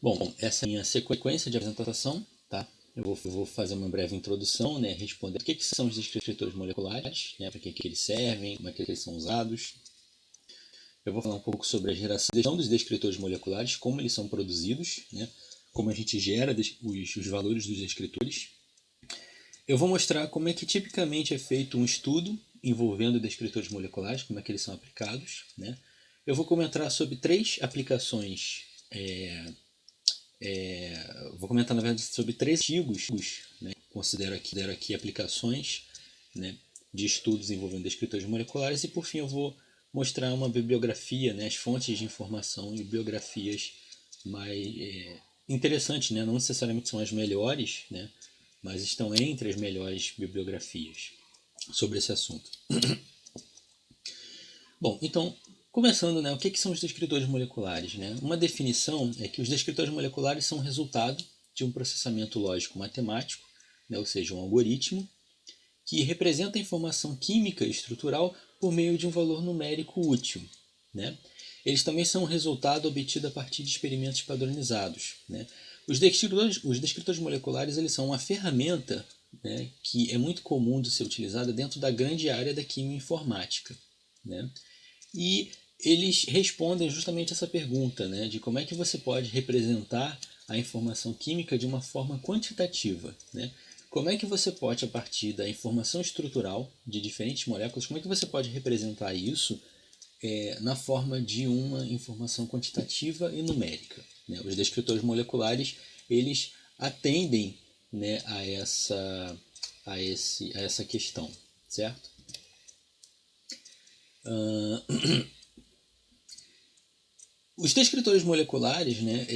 Bom, essa é a minha sequência de apresentação, tá? Eu vou fazer uma breve introdução, né, responder o que são os descritores moleculares, né, para que eles servem, como é que eles são usados. Eu vou falar um pouco sobre a geração dos descritores moleculares, como eles são produzidos, né, como a gente gera os valores dos descritores. Eu vou mostrar como é que tipicamente é feito um estudo envolvendo descritores moleculares, como é que eles são aplicados, né. Eu vou comentar sobre 3 aplicações. Vou comentar, na verdade, sobre 3 artigos, né, considero aqui aplicações, né, de estudos envolvendo descritores moleculares, e por fim eu vou mostrar uma bibliografia, né, as fontes de informação e biografias mais interessantes, né, não necessariamente são as melhores, né, mas estão entre as melhores bibliografias sobre esse assunto. Bom, então, começando, né, o que são os descritores moleculares? Né? Uma definição é que os descritores moleculares são resultado de um processamento lógico-matemático, né, ou seja, um algoritmo, que representa a informação química e estrutural por meio de um valor numérico útil. Né? Eles também são um resultado obtido a partir de experimentos padronizados. Né? Os descritores moleculares eles são uma ferramenta, né, que é muito comum de ser utilizada dentro da grande área da quimioinformática. Né? E eles respondem justamente essa pergunta, né, de como é que você pode representar a informação química de uma forma quantitativa. Né? Como é que você pode, a partir da informação estrutural de diferentes moléculas, como é que você pode representar isso na forma de uma informação quantitativa e numérica. Né? Os descritores moleculares eles atendem, né, a essa questão, certo? Os descritores moleculares, né,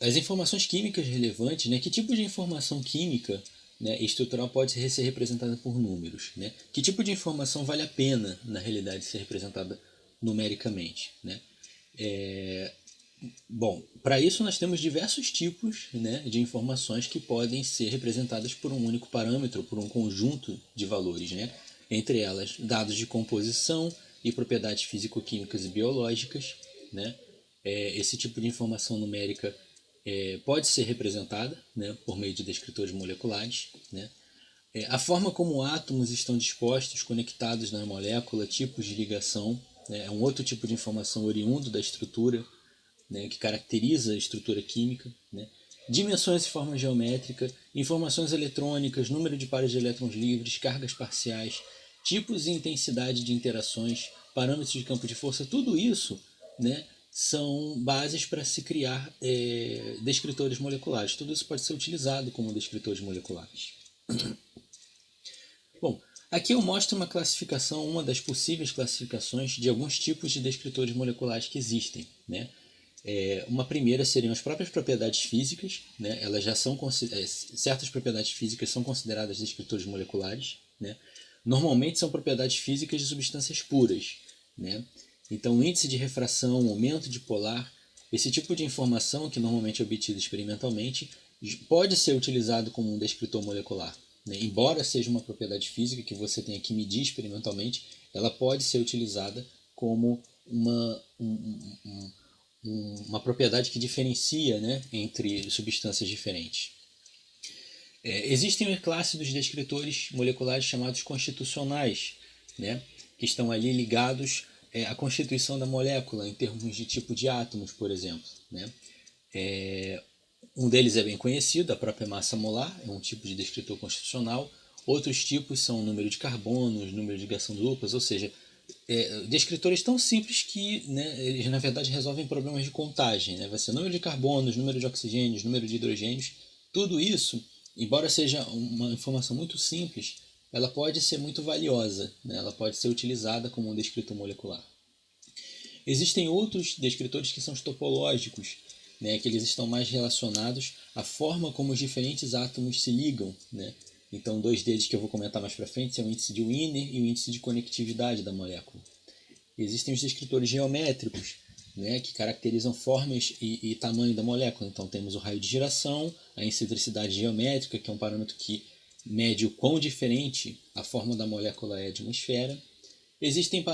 as informações químicas relevantes, né, que tipo de informação química, né, estrutural pode ser representada por números? Né? Que tipo de informação vale a pena, na realidade, ser representada numericamente? Né? Bom, para isso nós temos diversos tipos, né, de informações que podem ser representadas por um único parâmetro, por um conjunto de valores. Né? Entre elas, dados de composição e propriedades físico-químicas e biológicas. Né? Esse tipo de informação numérica pode ser representada, né, por meio de descritores moleculares. Né? A forma como átomos estão dispostos, conectados na molécula, tipos de ligação, né, é um outro tipo de informação oriundo da estrutura, né, que caracteriza a estrutura química. Né? Dimensões e forma geométrica, informações eletrônicas, número de pares de elétrons livres, cargas parciais, tipos e intensidade de interações, parâmetros de campo de força, tudo isso, né, são bases para se criar descritores moleculares. Tudo isso pode ser utilizado como descritores moleculares. Bom, aqui eu mostro uma classificação, uma das possíveis classificações de alguns tipos de descritores moleculares que existem. Né? Uma primeira seriam as próprias propriedades físicas, né? Elas já são certas propriedades físicas são consideradas descritores moleculares. Né? Normalmente são propriedades físicas de substâncias puras. Né? Então, o índice de refração, momento dipolar, esse tipo de informação que normalmente é obtido experimentalmente pode ser utilizado como um descritor molecular. Né? Embora seja uma propriedade física que você tenha que medir experimentalmente, ela pode ser utilizada como uma propriedade que diferencia, né, entre substâncias diferentes. Existem uma classe dos descritores moleculares chamados constitucionais, né, que estão ali ligados à constituição da molécula, em termos de tipo de átomos, por exemplo. Né. Um deles é bem conhecido, a própria massa molar, é um tipo de descritor constitucional. Outros tipos são o número de carbonos, número de ligação duplas, ou seja, descritores tão simples que, né, eles na verdade resolvem problemas de contagem. Né? Vai ser número de carbonos, número de oxigênios, número de hidrogênios. Tudo isso, embora seja uma informação muito simples, ela pode ser muito valiosa. Né? Ela pode ser utilizada como um descritor molecular. Existem outros descritores que são os topológicos, né, que eles estão mais relacionados à forma como os diferentes átomos se ligam. Né? Então, 2 deles que eu vou comentar mais para frente são o índice de Wiener e o índice de conectividade da molécula. Existem os descritores geométricos, né, que caracterizam formas e tamanho da molécula. Então, temos o raio de giração, a excentricidade geométrica, que é um parâmetro que mede o quão diferente a forma da molécula é de uma esfera. Existem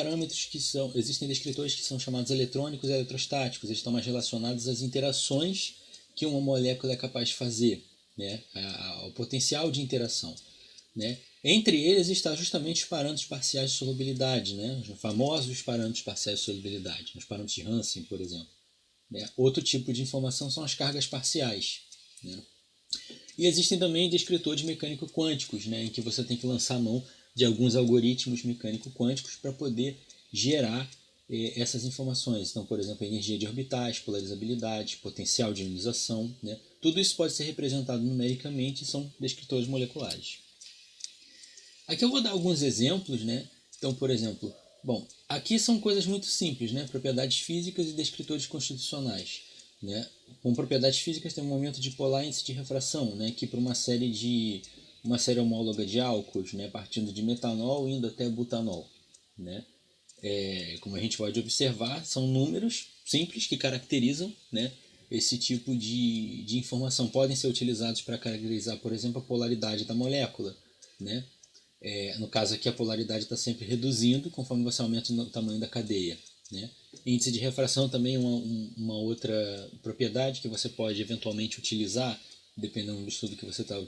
existem descritores que são chamados eletrônicos e eletrostáticos, eles estão mais relacionados às interações que uma molécula é capaz de fazer, né? Ao potencial de interação, né? Entre eles está justamente os parâmetros parciais de solubilidade, né? Os famosos parâmetros parciais de solubilidade, os parâmetros de Hansen, por exemplo. Né? Outro tipo de informação são as cargas parciais. Né? E existem também descritores mecânico-quânticos, né? Em que você tem que lançar a mão de alguns algoritmos mecânico-quânticos para poder gerar essas informações. Então, por exemplo, energia de orbitais, polarizabilidade, potencial de ionização. Né? Tudo isso pode ser representado numericamente e são descritores moleculares. Aqui eu vou dar alguns exemplos, né? Então, por exemplo, aqui são coisas muito simples, né? Propriedades físicas e descritores constitucionais. Né? Com propriedades físicas tem um momento dipolar e índice de refração, né? Que para uma série homóloga de álcools, né? Partindo de metanol indo até butanol. Né? Como a gente pode observar, são números simples que caracterizam, né? Esse tipo de informação. Podem ser utilizados para caracterizar, por exemplo, a polaridade da molécula. Né? No caso aqui, a polaridade está sempre reduzindo conforme você aumenta o tamanho da cadeia. Né? Índice de refração também é uma outra propriedade que você pode eventualmente utilizar, dependendo do estudo que você está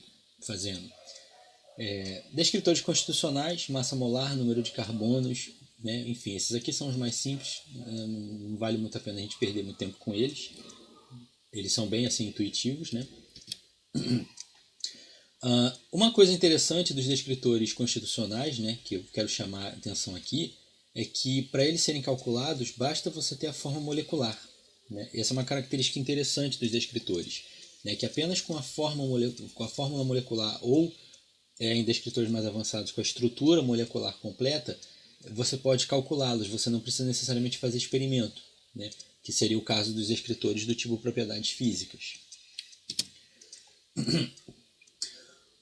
fazendo. Descritores constitucionais, massa molar, número de carbonos, né? Enfim, esses aqui são os mais simples, não vale muito a pena a gente perder muito tempo com eles. Eles são bem assim intuitivos, né? Uma coisa interessante dos descritores constitucionais, né, que eu quero chamar a atenção aqui, é que para eles serem calculados, basta você ter a forma molecular. Né? Essa é uma característica interessante dos descritores, né, que apenas com a fórmula molecular ou, em descritores mais avançados, com a estrutura molecular completa, você pode calculá-los, você não precisa necessariamente fazer experimento, né, que seria o caso dos descritores do tipo propriedades físicas.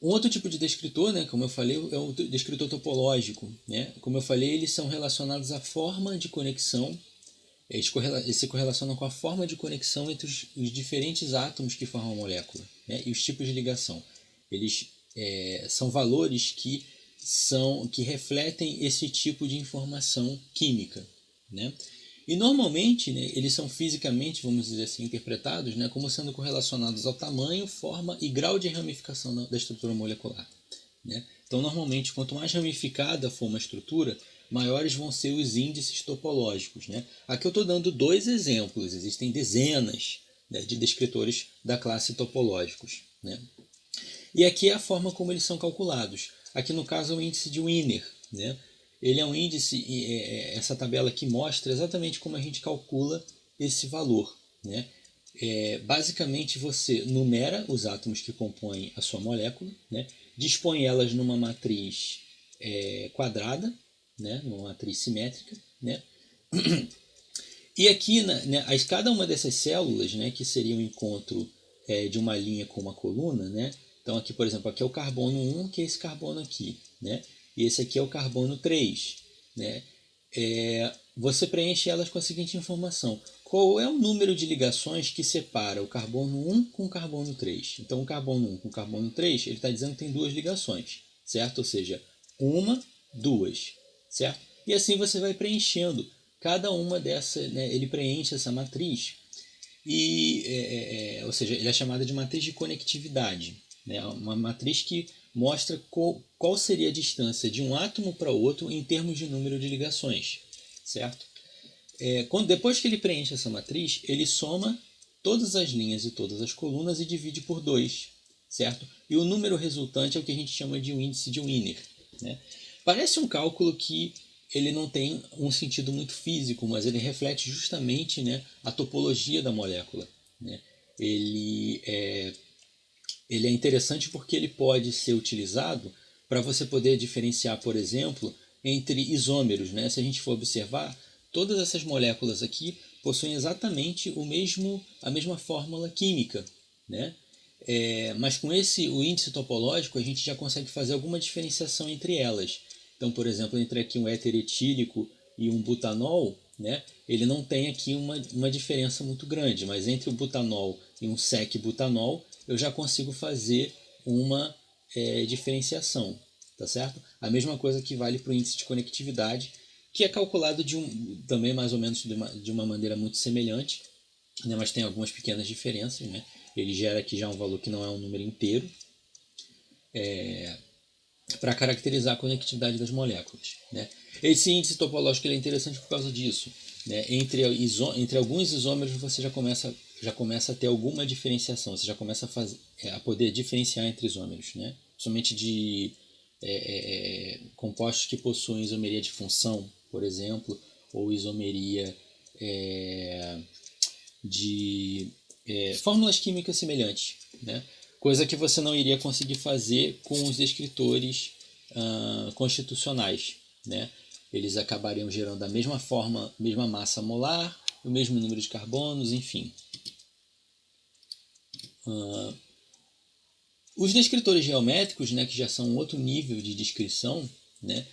Um outro tipo de descritor, né, como eu falei, é o descritor topológico. Né? Como eu falei, eles são relacionados à forma de conexão, eles se correlacionam com a forma de conexão entre os diferentes átomos que formam a molécula, né, e os tipos de ligação. Eles são valores que refletem esse tipo de informação química. Né? E normalmente, né, eles são fisicamente, vamos dizer assim, interpretados, né, como sendo correlacionados ao tamanho, forma e grau de ramificação da estrutura molecular. Né? Então, normalmente, quanto mais ramificada for uma estrutura, maiores vão ser os índices topológicos. Né? Aqui eu estou dando 2 exemplos, existem dezenas, né, de descritores da classe topológicos. Né? E aqui é a forma como eles são calculados. Aqui no caso é o índice de Wiener. Né? Ele é um índice, essa tabela aqui mostra exatamente como a gente calcula esse valor. Né? Basicamente você numera os átomos que compõem a sua molécula, né? Dispõe elas numa matriz quadrada, né? Numa matriz simétrica. Né? E aqui, né, cada uma dessas células, né, que seria o encontro de uma linha com uma coluna, né? Então aqui, por exemplo, aqui é o carbono 1, que é esse carbono aqui. Né? E esse aqui é o carbono 3. Né? Você preenche elas com a seguinte informação. Qual é o número de ligações que separa o carbono 1 com o carbono 3? Então, o carbono 1 com o carbono 3, ele está dizendo que tem 2 ligações, certo? Ou seja, 1, 2, certo? E assim você vai preenchendo. Cada uma dessas, né, ele preenche essa matriz, ou seja, ele é chamada de matriz de conectividade. Né? Uma matriz que mostra qual seria a distância de um átomo para outro em termos de número de ligações, certo? Depois que ele preenche essa matriz, ele soma todas as linhas e todas as colunas e divide por 2, certo? E o número resultante é o que a gente chama de índice de Wiener. Né? Parece um cálculo que ele não tem um sentido muito físico, mas ele reflete justamente, né, a topologia da molécula. Né? Ele é interessante porque ele pode ser utilizado para você poder diferenciar, por exemplo, entre isômeros. Né? Se a gente for observar, todas essas moléculas aqui possuem exatamente a mesma fórmula química. Né? Mas com o índice topológico a gente já consegue fazer alguma diferenciação entre elas. Então, por exemplo, entre aqui um éter etílico e um butanol, né, ele não tem aqui uma diferença muito grande, mas entre o butanol e um sec-butanol eu já consigo fazer uma diferenciação, tá certo? A mesma coisa que vale para o índice de conectividade, que é calculado também mais ou menos de uma maneira muito semelhante, né, mas tem algumas pequenas diferenças. Né? Ele gera aqui já um valor que não é um número inteiro, para caracterizar a conectividade das moléculas. Né? Esse índice topológico ele é interessante por causa disso. Né? Entre alguns isômeros você já começa a ter alguma diferenciação, você já começa a poder diferenciar entre isômeros. Né? Somente de compostos que possuem isomeria de função, por exemplo, ou isomeria de fórmulas químicas semelhantes, né? Coisa que você não iria conseguir fazer com os descritores constitucionais. Né? Eles acabariam gerando a mesma forma, mesma massa molar, o mesmo número de carbonos, enfim. Os descritores geométricos, né, que já são outro nível de descrição, né,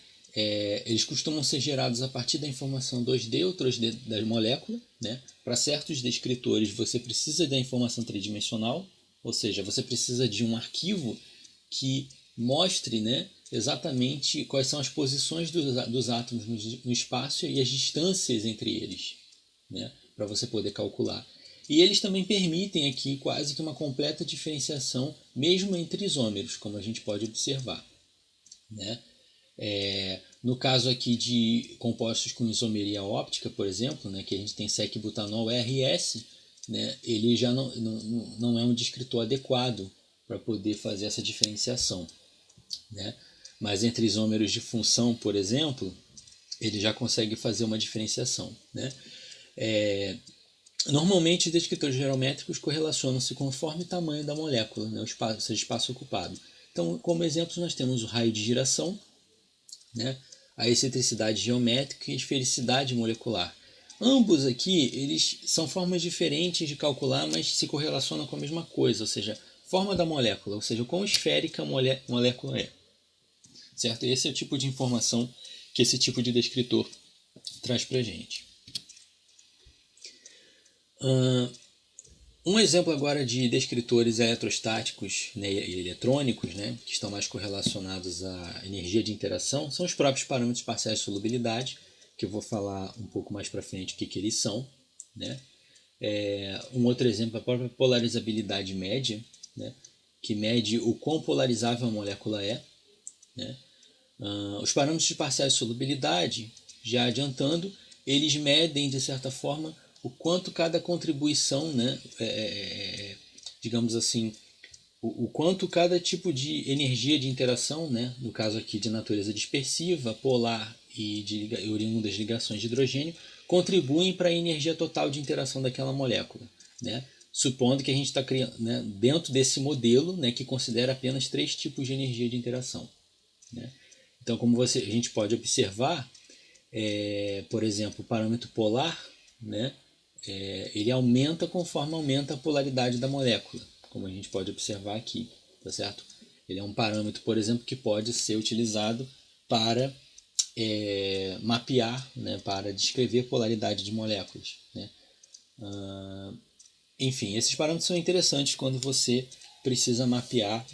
eles costumam ser gerados a partir da informação 2D ou 3D da molécula. Né? Para certos descritores você precisa da informação tridimensional, ou seja, você precisa de um arquivo que mostre, né, exatamente quais são as posições dos átomos no espaço e as distâncias entre eles, né, para você poder calcular. E eles também permitem aqui quase que uma completa diferenciação, mesmo entre isômeros, como a gente pode observar. Né? No caso aqui de compostos com isomeria óptica, por exemplo, né, que a gente tem sec-butanol RS, né, ele já não é um descritor adequado para poder fazer essa diferenciação. Né? Mas entre isômeros de função, por exemplo, ele já consegue fazer uma diferenciação. Né? Normalmente, os descritores geométricos correlacionam-se conforme o tamanho da molécula, né, seja espaço ocupado. Então, como exemplos, nós temos o raio de giração, né, a excentricidade geométrica e a esfericidade molecular. Ambos aqui eles são formas diferentes de calcular, mas se correlacionam com a mesma coisa, ou seja, forma da molécula, ou seja, o quão esférica a molécula é. Certo? Esse é o tipo de informação que esse tipo de descritor traz para a gente. Um exemplo agora de descritores eletrostáticos, né, e eletrônicos, né, que estão mais correlacionados à energia de interação, são os próprios parâmetros parciais de solubilidade, que eu vou falar um pouco mais para frente o que eles são. Né? Um outro exemplo é a própria polarizabilidade média, né, que mede o quão polarizável a molécula é. Né? Os parâmetros de parciais de solubilidade, já adiantando, eles medem, de certa forma, o quanto cada contribuição, né, digamos assim, o quanto cada tipo de energia de interação, né, no caso aqui de natureza dispersiva, polar e oriundas de ligações de hidrogênio, contribuem para a energia total de interação daquela molécula. Né? Supondo que a gente está criando, né, dentro desse modelo, né, que considera apenas 3 tipos de energia de interação. Né? Então, como a gente pode observar, por exemplo, o parâmetro polar, né, ele aumenta conforme aumenta a polaridade da molécula, como a gente pode observar aqui. Tá certo? Ele é um parâmetro, por exemplo, que pode ser utilizado para mapear, né, para descrever polaridade de moléculas. Né? Enfim, esses parâmetros são interessantes quando você precisa mapear,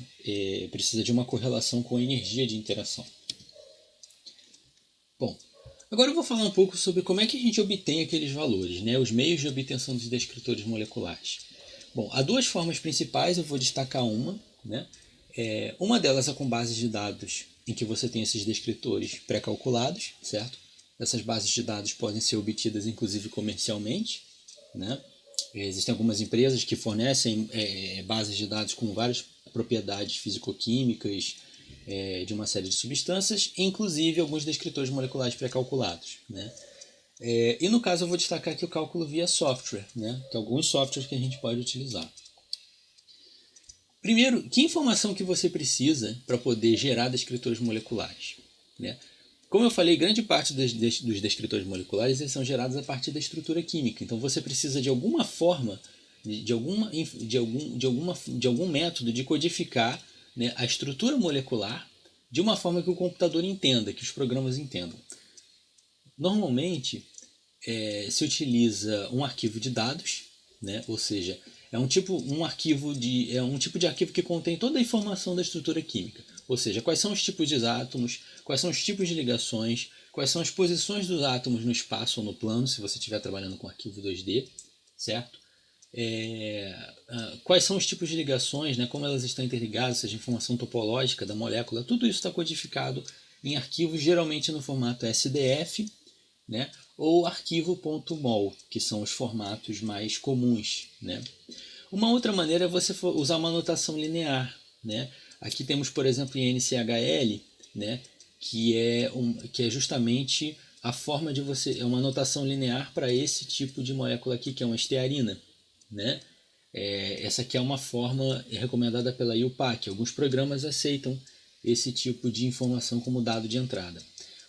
precisa de uma correlação com a energia de interação. Bom, agora eu vou falar um pouco sobre como é que a gente obtém aqueles valores, né, os meios de obtenção dos descritores moleculares. Bom, há 2 formas principais, eu vou destacar uma. Né? Uma delas é com bases de dados em que você tem esses descritores pré-calculados, certo? Essas bases de dados podem ser obtidas inclusive comercialmente. Né? Existem algumas empresas que fornecem bases de dados com várias propriedades físico-químicas de uma série de substâncias, inclusive alguns descritores moleculares pré-calculados. Né? E no caso eu vou destacar aqui o cálculo via software, né? Que alguns softwares que a gente pode utilizar. Primeiro, que informação que você precisa para poder gerar descritores moleculares? Né? Como eu falei, grande parte dos descritores moleculares eles são gerados a partir da estrutura química. Então você precisa de alguma forma, de algum método de codificar, né, a estrutura molecular de uma forma que o computador entenda, que os programas entendam. Normalmente se utiliza um arquivo de dados, né, ou seja, é um tipo de arquivo que contém toda a informação da estrutura química. Ou seja, quais são os tipos de átomos, quais são os tipos de ligações, quais são as posições dos átomos no espaço ou no plano, se você estiver trabalhando com arquivo 2D, certo? Quais são os tipos de ligações, né, como elas estão interligadas, seja informação topológica da molécula, tudo isso está codificado em arquivos geralmente no formato SDF, né, ou arquivo.mol, que são os formatos mais comuns, né. Uma outra maneira é você usar uma notação linear, né. Aqui temos, por exemplo, em NCHL, né, que é justamente a forma de você, é uma notação linear para esse tipo de molécula aqui, que é uma estearina, né. Essa aqui é uma forma recomendada pela IUPAC. Alguns programas aceitam esse tipo de informação como dado de entrada.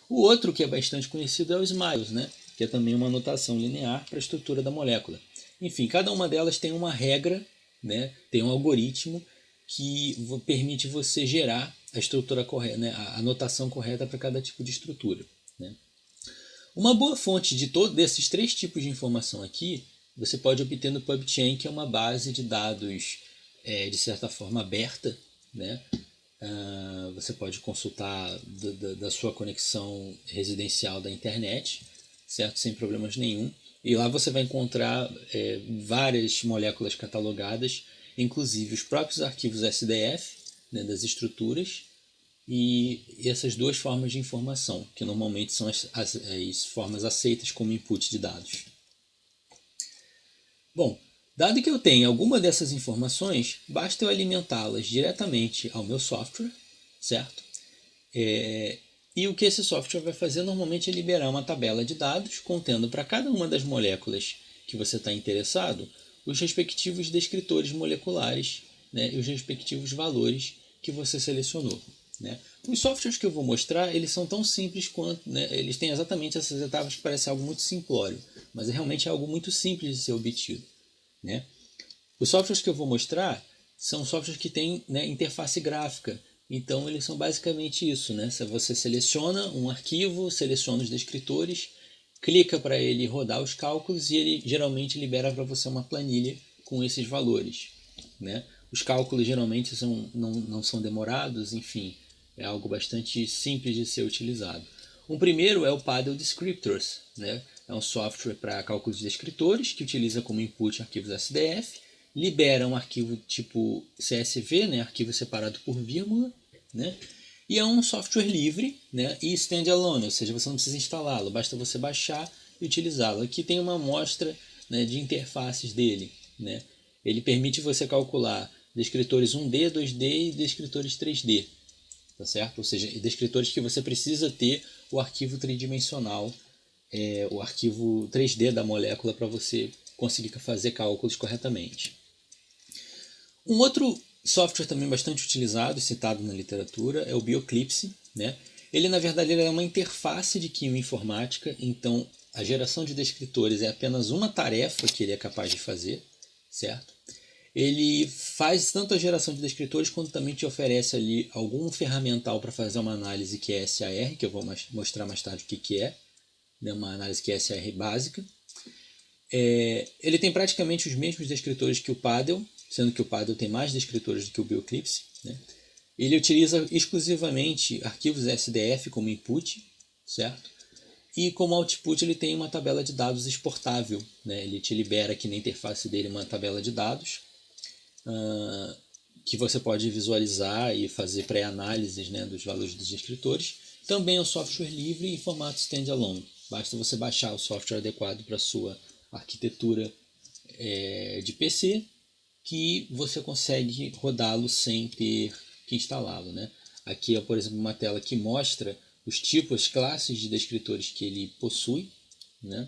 O outro que é bastante conhecido é o SMILES, né? Que é também uma notação linear para a estrutura da molécula. Enfim, cada uma delas tem uma regra, né? Tem um algoritmo que permite você gerar a estrutura correta, né? A notação correta para cada tipo de estrutura, né? Uma boa fonte de todos esses três tipos de informação aqui você pode obter no PubChain, que é uma base de dados de certa forma aberta, né? Você pode consultar da sua conexão residencial da internet, certo? Sem problemas nenhum. E lá você vai encontrar várias moléculas catalogadas, inclusive os próprios arquivos SDF, né, das estruturas, e essas duas formas de informação, que normalmente são as formas aceitas como input de dados. Bom, dado que eu tenho alguma dessas informações, basta eu alimentá-las diretamente ao meu software, certo? E o que esse software vai fazer normalmente é liberar uma tabela de dados contendo para cada uma das moléculas que você está interessado os respectivos descritores moleculares, né, e os respectivos valores que você selecionou, né? Os softwares que eu vou mostrar, eles são tão simples quanto, né, eles têm exatamente essas etapas que parecem algo muito simplório, mas realmente é algo muito simples de ser obtido, né? Os softwares que eu vou mostrar são softwares que têm, né, interface gráfica, então eles são basicamente isso, né? Você seleciona um arquivo, seleciona os descritores, clica para ele rodar os cálculos e ele geralmente libera para você uma planilha com esses valores, né? Os cálculos geralmente não são demorados, enfim, é algo bastante simples de ser utilizado. Um primeiro é o Paddle Descriptors, né? É um software para cálculos de descritores que utiliza como input arquivos SDF, libera um arquivo tipo CSV, né? Arquivo separado por vírgula, né? E é um software livre, né? E standalone, ou seja, você não precisa instalá-lo, basta você baixar e utilizá-lo. Aqui tem uma amostra, né, de interfaces dele, né? Ele permite você calcular descritores 1D, 2D e descritores 3D, tá certo? Ou seja, descritores que você precisa ter o arquivo tridimensional, o arquivo 3D da molécula para você conseguir fazer cálculos corretamente. Um outro software também bastante utilizado e citado na literatura é o Bioclipse, né? Ele, na verdade, é uma interface de quimioinformática, então a geração de descritores é apenas uma tarefa que ele é capaz de fazer, certo? Ele faz tanto a geração de descritores quanto também te oferece ali algum ferramental para fazer uma análise que é SAR, que eu vou mostrar mais tarde o que é, né? Uma análise que é SAR básica. Ele tem praticamente os mesmos descritores que o Paddle, sendo que o Paddle tem mais descritores do que o Bioclipse, né? Ele utiliza exclusivamente arquivos SDF como input, certo? E como output ele tem uma tabela de dados exportável, né? Ele te libera aqui na interface dele uma tabela de dados que você pode visualizar e fazer pré-análises, né, dos valores dos descritores. Também é um software livre em formato standalone. Basta você baixar o software adequado para a sua arquitetura de PC, que você consegue rodá-lo sem ter que instalá-lo, né? Aqui é, por exemplo, uma tela que mostra os tipos, as classes de descritores que ele possui, né?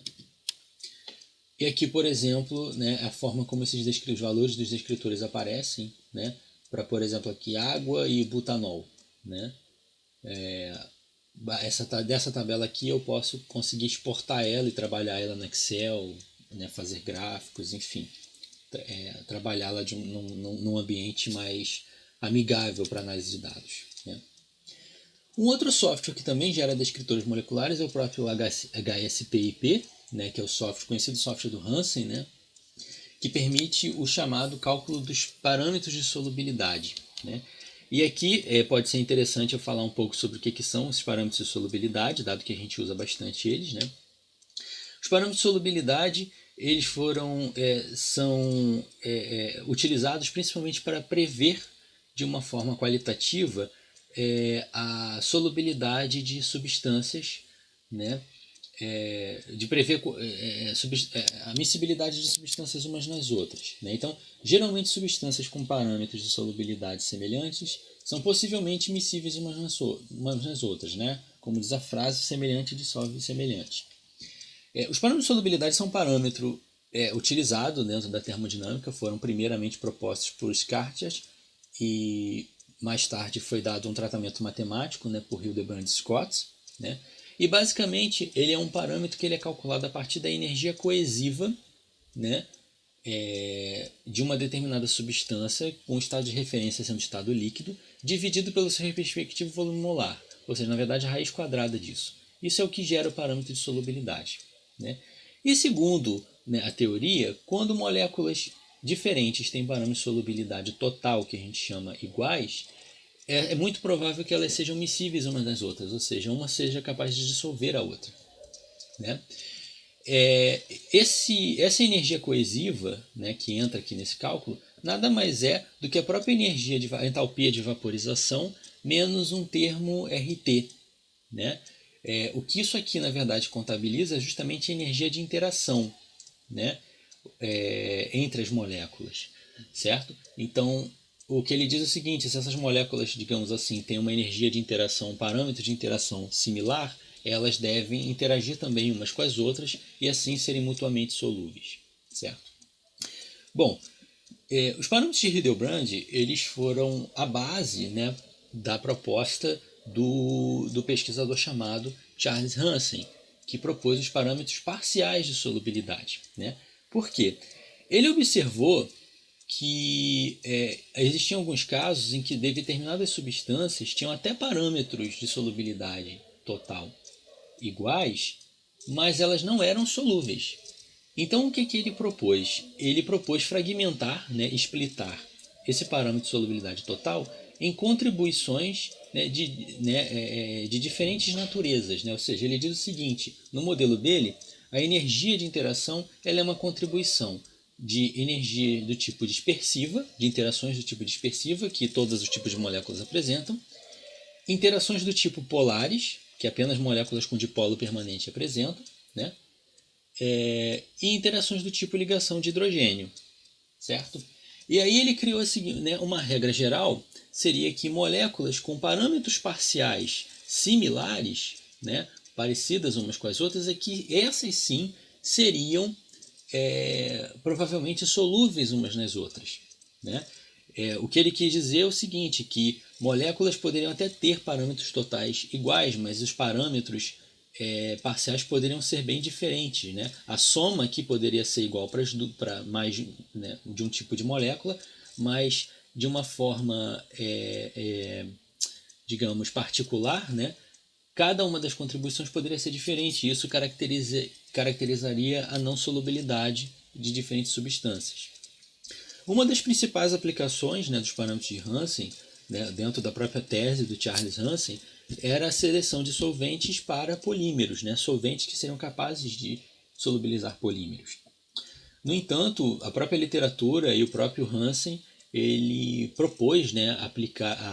E aqui, por exemplo, né, a forma como os valores dos descritores aparecem, né? Para, por exemplo, aqui água e butanol, né? Dessa tabela aqui eu posso conseguir exportar ela e trabalhar ela no Excel, né, fazer gráficos, enfim, trabalhá-la num ambiente mais amigável para análise de dados, né? Um outro software que também gera descritores moleculares é o próprio HSPIP, né, que é o conhecido software do Hansen, né, que permite o chamado cálculo dos parâmetros de solubilidade, né? E aqui pode ser interessante eu falar um pouco sobre o que são esses parâmetros de solubilidade, dado que a gente usa bastante eles, né? Os parâmetros de solubilidade eles são utilizados principalmente para prever de uma forma qualitativa a solubilidade de substâncias, né? De prever a miscibilidade de substâncias umas nas outras, né? Então, geralmente substâncias com parâmetros de solubilidade semelhantes são possivelmente miscíveis umas nas outras, né? Como diz a frase, semelhante dissolve semelhante. Os parâmetros de solubilidade são um parâmetro utilizado dentro da termodinâmica, foram primeiramente propostos por Scartjas e mais tarde foi dado um tratamento matemático, né, por Hildebrand e Scott, né? E basicamente ele é um parâmetro que ele é calculado a partir da energia coesiva, né, de uma determinada substância com o estado de referência sendo estado líquido, dividido pelo seu respectivo volume molar, ou seja, na verdade a raiz quadrada disso. Isso é o que gera o parâmetro de solubilidade, né? E segundo, né, a teoria, quando moléculas diferentes têm parâmetros de solubilidade total, que a gente chama iguais, é muito provável que elas sejam miscíveis umas nas outras, ou seja, uma seja capaz de dissolver a outra, né? Essa energia coesiva, né, que entra aqui nesse cálculo nada mais é do que a própria energia de a entalpia de vaporização menos um termo RT, né? O que isso aqui na verdade contabiliza é justamente a energia de interação, né, entre as moléculas, certo? Então o que ele diz é o seguinte: se essas moléculas, digamos assim, têm uma energia de interação, um parâmetro de interação similar, elas devem interagir também umas com as outras e assim serem mutuamente solúveis, certo? Bom, os parâmetros de Hildebrand eles foram a base, né, da proposta do pesquisador chamado Charles Hansen, que propôs os parâmetros parciais de solubilidade, né? Por quê? Ele observou que existiam alguns casos em que determinadas substâncias tinham até parâmetros de solubilidade total iguais, mas elas não eram solúveis. Então o que ele propôs? Ele propôs fragmentar, né, splitar esse parâmetro de solubilidade total em contribuições, né, de diferentes naturezas, né? Ou seja, ele diz o seguinte: no modelo dele, a energia de interação ela é uma contribuição de energia do tipo dispersiva, de interações do tipo dispersiva, que todos os tipos de moléculas apresentam, interações do tipo polares, que apenas moléculas com dipolo permanente apresentam, né? E interações do tipo ligação de hidrogênio, certo? E aí ele criou né, uma regra geral, seria que moléculas com parâmetros parciais similares, né, parecidas umas com as outras, é que essas sim seriam provavelmente solúveis umas nas outras, né? O que ele quis dizer é o seguinte, que moléculas poderiam até ter parâmetros totais iguais, mas os parâmetros parciais poderiam ser bem diferentes, né? A soma aqui poderia ser igual para mais, né, de um tipo de molécula, mas de uma forma, digamos, particular, né? Cada uma das contribuições poderia ser diferente, e isso caracterizaria a não solubilidade de diferentes substâncias. Uma das principais aplicações, né, dos parâmetros de Hansen, né, dentro da própria tese do Charles Hansen, era a seleção de solventes para polímeros, né, solventes que seriam capazes de solubilizar polímeros. No entanto, a própria literatura e o próprio Hansen ele propôs, né, a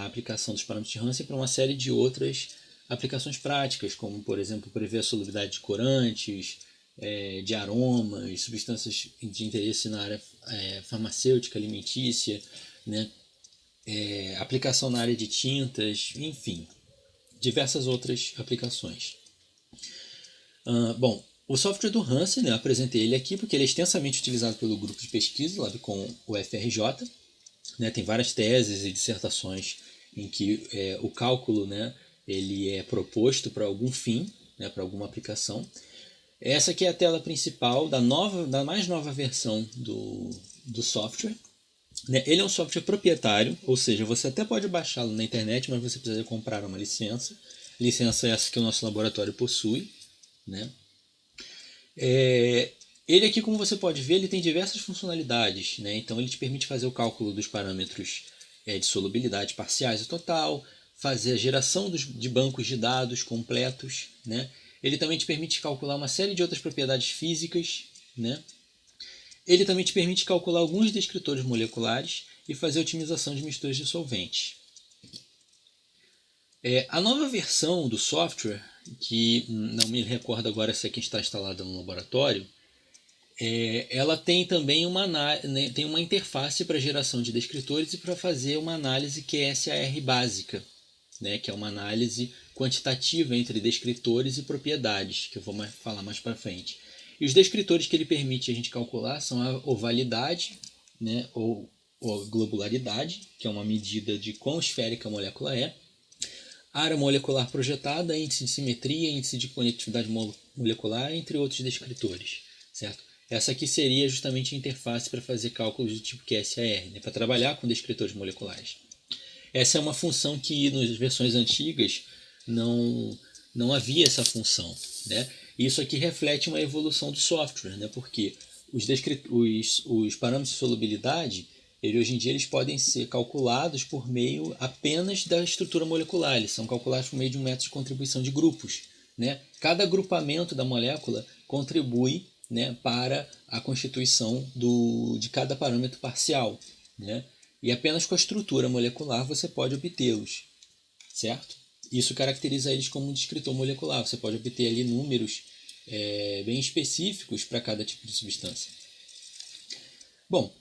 aplicação dos parâmetros de Hansen para uma série de outras aplicações práticas, como, por exemplo, prever a solubilidade de corantes, de aromas, substâncias de interesse na área farmacêutica, alimentícia, né, aplicação na área de tintas, enfim, diversas outras aplicações. Bom, o software do Hansen, né, eu apresentei ele aqui porque ele é extensamente utilizado pelo grupo de pesquisa lá com o FRJ. Né, tem várias teses e dissertações em que o cálculo, né, ele é proposto para algum fim, né, para alguma aplicação. Essa aqui é a tela principal da mais nova versão do software. Né? Ele é um software proprietário, ou seja, você até pode baixá-lo na internet, mas você precisa comprar uma licença. Licença essa que o nosso laboratório possui. Né? Ele aqui, como você pode ver, ele tem diversas funcionalidades. Né? Então ele te permite fazer o cálculo dos parâmetros de solubilidade parciais e total, fazer a geração de bancos de dados completos, né? Ele também te permite calcular uma série de outras propriedades físicas, né? Ele também te permite calcular alguns descritores moleculares e fazer otimização de misturas de solventes. A nova versão do software, que não me recordo agora se é que está instalada no laboratório, ela tem também tem uma interface para geração de descritores e para fazer uma análise QSAR básica, né, que é uma análise quantitativa entre descritores e propriedades, que eu vou falar mais para frente. E os descritores que ele permite a gente calcular são a ovalidade, né, ou globularidade, que é uma medida de quão esférica a molécula é, área molecular projetada, índice de simetria, índice de conectividade molecular, entre outros descritores, certo? Essa aqui seria justamente a interface para fazer cálculos do tipo QSAR, né, para trabalhar com descritores moleculares. Essa é uma função que nas versões antigas não havia essa função, né? Isso aqui reflete uma evolução do software, né? Porque os parâmetros de solubilidade, hoje em dia eles podem ser calculados por meio apenas da estrutura molecular, eles são calculados por meio de um método de contribuição de grupos, né? Cada agrupamento da molécula contribui, né, para a constituição de cada parâmetro parcial, né? E apenas com a estrutura molecular você pode obtê-los, certo? Isso caracteriza eles como um descritor molecular. Você pode obter ali números bem específicos para cada tipo de substância. Bom,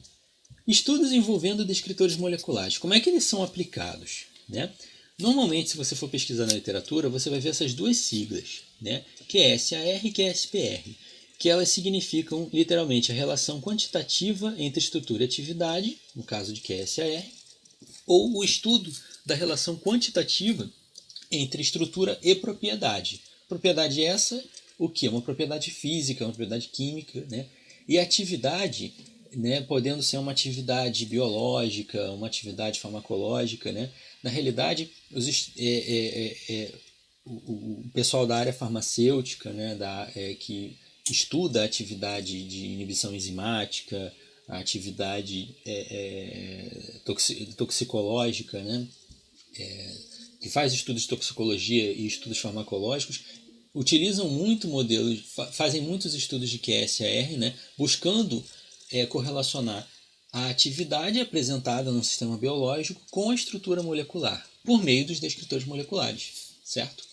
estudos envolvendo descritores moleculares. Como é que eles são aplicados, né? Normalmente, se você for pesquisar na literatura, você vai ver essas duas siglas, né? QSAR e QSPR, que elas significam literalmente a relação quantitativa entre estrutura e atividade, no caso de QSAR, ou o estudo da relação quantitativa entre estrutura e propriedade. Propriedade essa, o que? Uma propriedade física, uma propriedade química, né? E atividade, né, podendo ser uma atividade biológica, uma atividade farmacológica, né? Na realidade, o pessoal da área farmacêutica, né, que estuda a atividade de inibição enzimática, a atividade toxicológica, né, que faz estudos de toxicologia e estudos farmacológicos, utilizam muito modelos, fazem muitos estudos de QSAR, né, buscando correlacionar a atividade apresentada no sistema biológico com a estrutura molecular, por meio dos descritores moleculares, certo?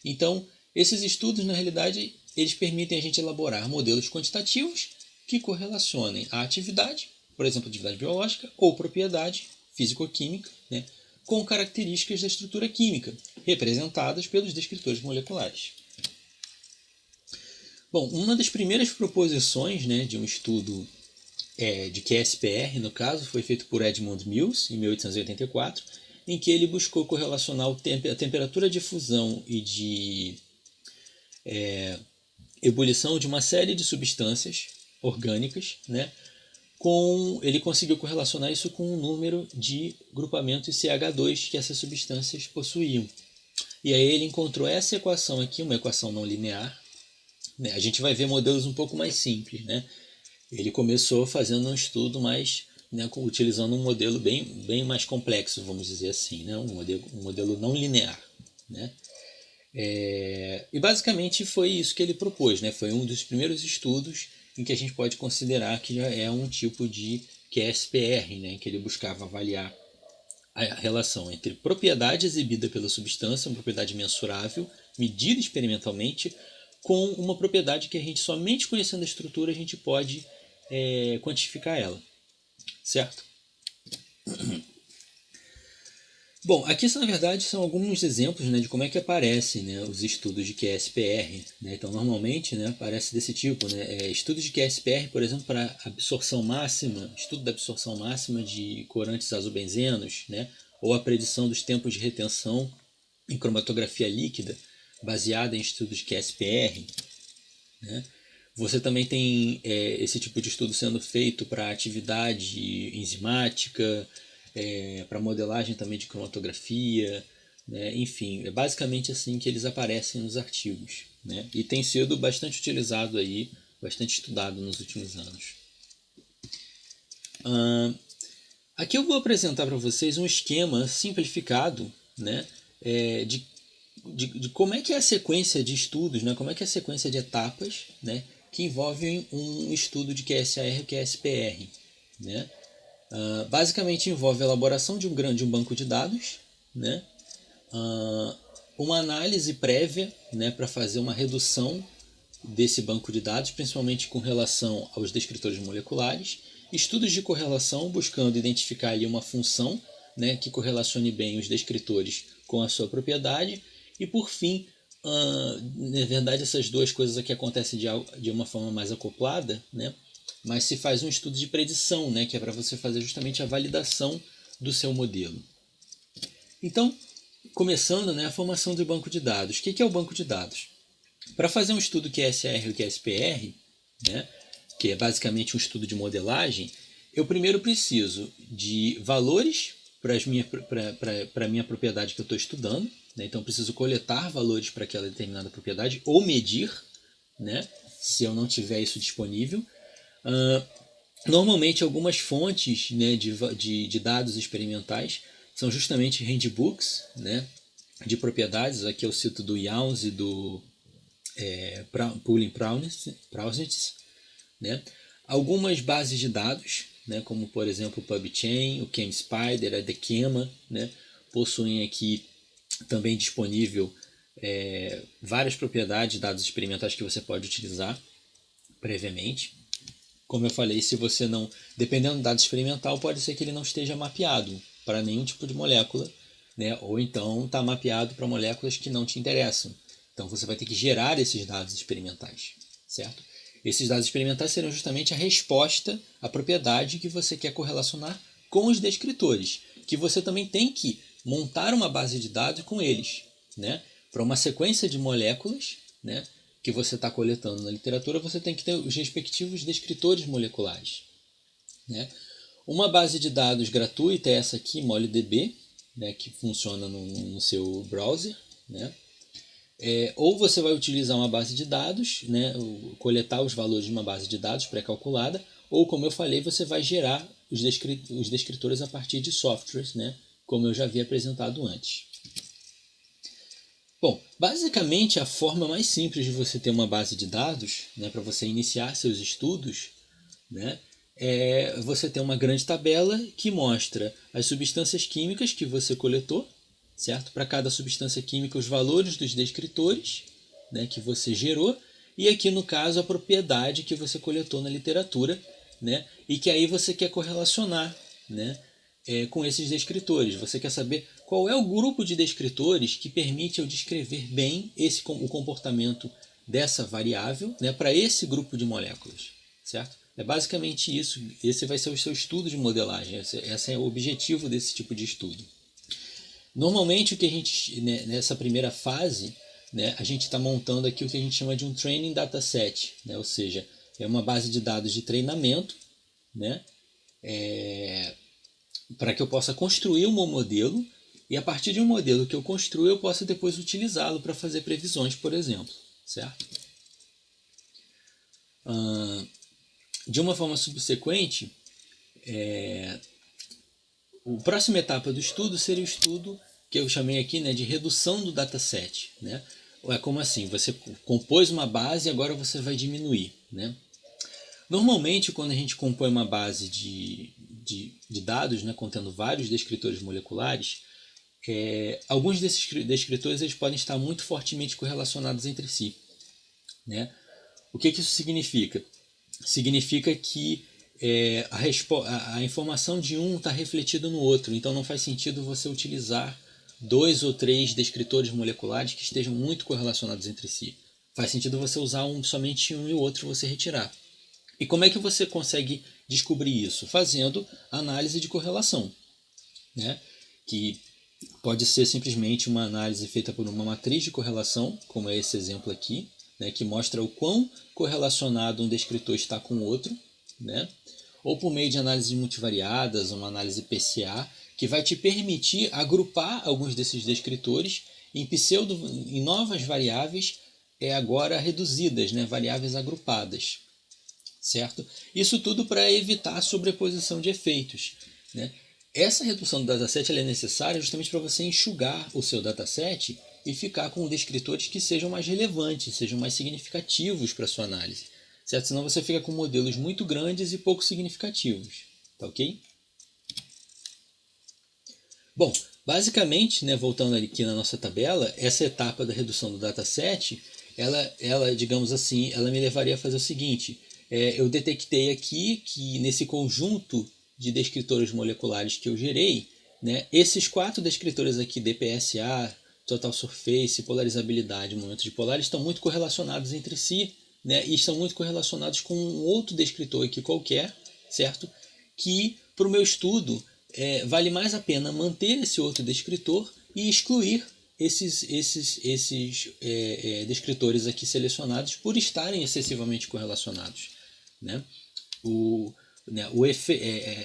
Então, esses estudos, na realidade, eles permitem a gente elaborar modelos quantitativos que correlacionem a atividade, por exemplo, atividade biológica, ou propriedade físico-química, né, com características da estrutura química, representadas pelos descritores moleculares. Bom, uma das primeiras proposições, né, de um estudo de QSPR, no caso, foi feito por Edmund Mills, em 1884, em que ele buscou correlacionar a temperatura de fusão e de ebulição de uma série de substâncias orgânicas, né? Ele conseguiu correlacionar isso com o número de grupamentos CH2 que essas substâncias possuíam. E aí ele encontrou essa equação aqui, uma equação não linear, né? A gente vai ver modelos um pouco mais simples, né? Ele começou fazendo um estudo mais, né, utilizando um modelo bem mais complexo, vamos dizer assim, né? um modelo não linear, né? E basicamente foi isso que ele propôs, né? Foi um dos primeiros estudos em que a gente pode considerar que já é um tipo de QSPR, né? Em que ele buscava avaliar a relação entre propriedade exibida pela substância, uma propriedade mensurável, medida experimentalmente, com uma propriedade que a gente, somente conhecendo a estrutura, a gente pode quantificar ela, certo? Bom, aqui na verdade são alguns exemplos, né, de como é que aparecem, né, os estudos de QSPR, né? Então normalmente, né, aparece desse tipo, né, estudos de QSPR, por exemplo, para absorção máxima, estudo da absorção máxima de corantes azobenzenos, né, ou a predição dos tempos de retenção em cromatografia líquida, baseada em estudos de QSPR, né? Você também tem esse tipo de estudo sendo feito para atividade enzimática, para modelagem também de cromatografia, né? Enfim, é basicamente assim que eles aparecem nos artigos, né? E tem sido bastante utilizado aí, bastante estudado nos últimos anos. Aqui eu vou apresentar para vocês um esquema simplificado, né, de como é que é a sequência de estudos, né, como é que é a sequência de etapas, né, que envolvem um estudo de QSAR e QSPR. Né? Basicamente envolve a elaboração de um banco de dados, né, uma análise prévia, né, para fazer uma redução desse banco de dados, principalmente com relação aos descritores moleculares, estudos de correlação buscando identificar ali uma função, né, que correlacione bem os descritores com a sua propriedade, e por fim, na verdade essas duas coisas aqui acontecem de uma forma mais acoplada, né, mas se faz um estudo de predição, né, que é para você fazer justamente a validação do seu modelo. Então, começando, né, a formação do banco de dados. O que é o banco de dados? Para fazer um estudo QSR e QSPR, né, que é basicamente um estudo de modelagem, eu primeiro preciso de valores para a minha propriedade que eu estou estudando. Né, então, eu preciso coletar valores para aquela determinada propriedade ou medir, né, se eu não tiver isso disponível. Normalmente, algumas fontes, né, de dados experimentais são justamente handbooks, né, de propriedades. Aqui eu cito do Younes e do Pooling-Prausnitz, né? Algumas bases de dados, né, como por exemplo o PubChain, o ChemSpider, a Dekema, né, possuem aqui também disponível várias propriedades de dados experimentais que você pode utilizar previamente. Como eu falei, se você não, dependendo do dado experimental, pode ser que ele não esteja mapeado para nenhum tipo de molécula, né, ou então está mapeado para moléculas que não te interessam. Então você vai ter que gerar esses dados experimentais, certo? Esses dados experimentais serão justamente a resposta à propriedade que você quer correlacionar com os descritores, que você também tem que montar uma base de dados com eles, né? Para uma sequência de moléculas, né, que você está coletando na literatura, você tem que ter os respectivos descritores moleculares. Né? Uma base de dados gratuita é essa aqui, MolDB, né, que funciona no seu browser, né? Ou você vai utilizar uma base de dados, né, coletar os valores de uma base de dados pré-calculada, ou como eu falei, você vai gerar os descritores a partir de softwares, né, como eu já havia apresentado antes. Bom, basicamente a forma mais simples de você ter uma base de dados, né, para você iniciar seus estudos, né, é você ter uma grande tabela que mostra as substâncias químicas que você coletou, certo? Para cada substância química, os valores dos descritores, né, que você gerou, e aqui no caso a propriedade que você coletou na literatura, né, e que aí você quer correlacionar, né, com esses descritores. Você quer saber qual é o grupo de descritores que permite eu descrever bem o comportamento dessa variável, né, para esse grupo de moléculas, certo? É basicamente isso. Esse vai ser o seu estudo de modelagem. Esse é o objetivo desse tipo de estudo. Normalmente, o que a gente, né, nessa primeira fase, né, a gente está montando aqui o que a gente chama de um training dataset, né, ou seja, é uma base de dados de treinamento, né, para que eu possa construir um modelo, e a partir de um modelo que eu construo, eu possa depois utilizá-lo para fazer previsões, por exemplo, certo? De uma forma subsequente, a próxima etapa do estudo seria o estudo que eu chamei aqui, né, de redução do dataset. Né? É como assim, você compôs uma base e agora você vai diminuir. Né? Normalmente, quando a gente compõe uma base de dados, né, contendo vários descritores moleculares, alguns desses descritores eles podem estar muito fortemente correlacionados entre si. Né? O que isso significa? Significa que a informação de um está refletida no outro, então não faz sentido você utilizar 2 ou 3 descritores moleculares que estejam muito correlacionados entre si. Faz sentido você usar somente um e o outro você retirar. E como é que você consegue descobrir isso? Fazendo análise de correlação, né? Que pode ser simplesmente uma análise feita por uma matriz de correlação, como é esse exemplo aqui, né, que mostra o quão correlacionado um descritor está com o outro, né? Ou por meio de análises multivariadas, uma análise PCA, que vai te permitir agrupar alguns desses descritores em novas variáveis agora reduzidas, né, variáveis agrupadas, certo? Isso tudo para evitar a sobreposição de efeitos, né? Essa redução do dataset ela é necessária justamente para você enxugar o seu dataset e ficar com descritores que sejam mais relevantes, sejam mais significativos para a sua análise, certo? Senão você fica com modelos muito grandes e pouco significativos, tá ok? Bom, basicamente, né, voltando aqui na nossa tabela, essa etapa da redução do dataset, digamos assim, ela me levaria a fazer o seguinte: eu detectei aqui que nesse conjunto de descritores moleculares que eu gerei, né, esses 4 descritores aqui, DPSA, Total Surface, polarizabilidade, momentos de polar, estão muito correlacionados entre si, né, e estão muito correlacionados com um outro descritor aqui qualquer, certo? Que para o meu estudo vale mais a pena manter esse outro descritor e excluir esses descritores aqui selecionados por estarem excessivamente correlacionados, né? O,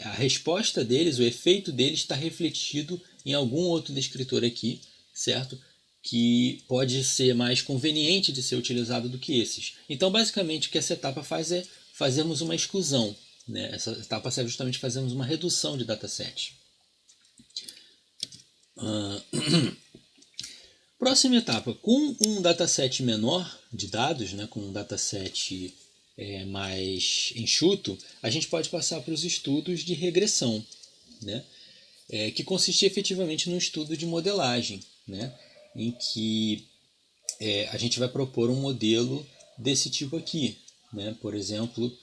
a resposta deles, o efeito deles está refletido em algum outro descritor aqui, certo? Que pode ser mais conveniente de ser utilizado do que esses. Então, basicamente, o que essa etapa faz é fazermos uma exclusão. Né? Essa etapa serve justamente para fazermos uma redução de dataset. Próxima etapa, com um dataset menor de dados, né, com um dataset mais enxuto, a gente pode passar para os estudos de regressão, né, que consiste efetivamente num estudo de modelagem, né, em que a gente vai propor um modelo desse tipo aqui, né, por exemplo,